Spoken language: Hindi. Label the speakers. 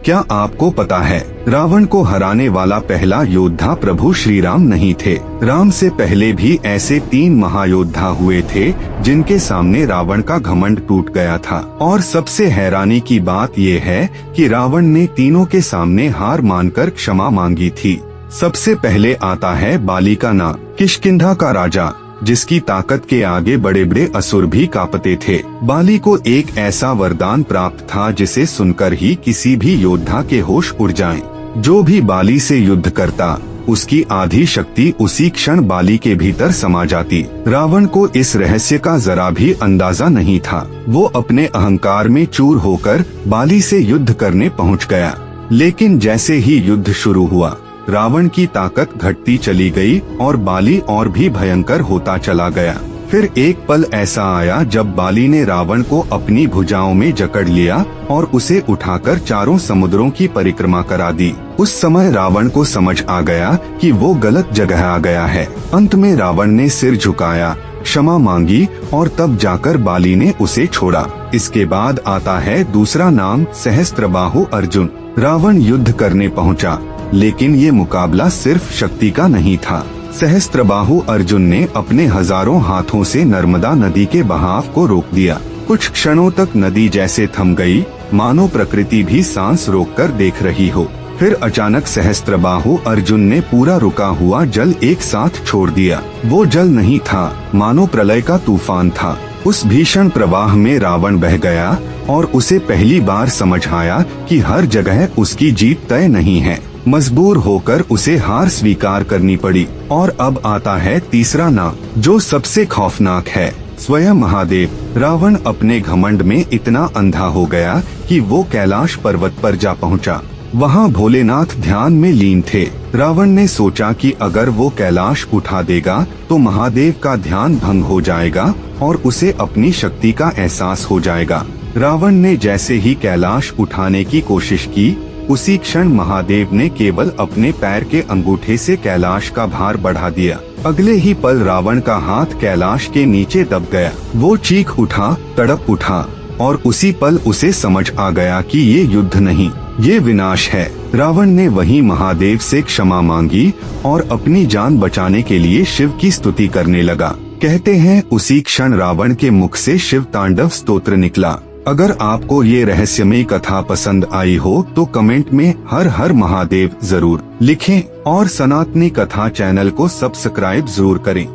Speaker 1: क्या आपको पता है रावण को हराने वाला पहला योद्धा प्रभु श्री राम नहीं थे। राम से पहले भी ऐसे 3 महायोद्धा हुए थे जिनके सामने रावण का घमंड टूट गया था। और सबसे हैरानी की बात ये है कि रावण ने तीनों के सामने हार मानकर क्षमा मांगी थी। सबसे पहले आता है बाली का नाम, किष्किंधा का राजा, जिसकी ताकत के आगे बड़े बड़े असुर भी कांपते थे। बाली को एक ऐसा वरदान प्राप्त था जिसे सुनकर ही किसी भी योद्धा के होश उड़ जाएं। जो भी बाली से युद्ध करता उसकी आधी शक्ति उसी क्षण बाली के भीतर समा जाती। रावण को इस रहस्य का जरा भी अंदाजा नहीं था। वो अपने अहंकार में चूर होकर बाली से युद्ध करने पहुंच गया। लेकिन जैसे ही युद्ध शुरू हुआ रावण की ताकत घटती चली गई और बाली और भी भयंकर होता चला गया। फिर एक पल ऐसा आया जब बाली ने रावण को अपनी भुजाओं में जकड़ लिया और उसे उठाकर चारों समुद्रों की परिक्रमा करा दी। उस समय रावण को समझ आ गया कि वो गलत जगह आ गया है। अंत में रावण ने सिर झुकाया, क्षमा मांगी और तब जाकर बाली ने उसे छोड़ा। इसके बाद आता है दूसरा नाम, सहस्त्रबाहु अर्जुन। रावण युद्ध करने पहुंचा, लेकिन ये मुकाबला सिर्फ शक्ति का नहीं था। सहस्त्रबाहु अर्जुन ने अपने हजारों हाथों से नर्मदा नदी के बहाव को रोक दिया। कुछ क्षणों तक नदी जैसे थम गई, मानो प्रकृति भी सांस रोककर देख रही हो। फिर अचानक सहस्त्रबाहु अर्जुन ने पूरा रुका हुआ जल एक साथ छोड़ दिया। वो जल नहीं था, मानो प्रलय का तूफान था। उस भीषण प्रवाह में रावण बह गया और उसे पहली बार समझ आया कि हर जगह उसकी जीत तय नहीं है। मजबूर होकर उसे हार स्वीकार करनी पड़ी। और अब आता है तीसरा नाम, जो सबसे खौफनाक है, स्वयं महादेव। रावण अपने घमंड में इतना अंधा हो गया कि वो कैलाश पर्वत पर जा पहुंचा। वहाँ भोलेनाथ ध्यान में लीन थे। रावण ने सोचा कि अगर वो कैलाश उठा देगा तो महादेव का ध्यान भंग हो जाएगा और उसे अपनी शक्ति का एहसास हो जाएगा। रावण ने जैसे ही कैलाश उठाने की कोशिश की, उसी क्षण महादेव ने केवल अपने पैर के अंगूठे से कैलाश का भार बढ़ा दिया। अगले ही पल रावण का हाथ कैलाश के नीचे दब गया। वो चीख उठा, तड़प उठा और उसी पल उसे समझ आ गया कि ये युद्ध नहीं, ये विनाश है। रावण ने वहीं महादेव से क्षमा मांगी और अपनी जान बचाने के लिए शिव की स्तुति करने लगा। कहते हैं उसी क्षण रावण के मुख से शिव तांडव स्तोत्र निकला। अगर आपको ये रहस्यमय कथा पसंद आई हो तो कमेंट में हर हर महादेव जरूर लिखें और सनातनी कथा चैनल को सब्सक्राइब जरूर करें।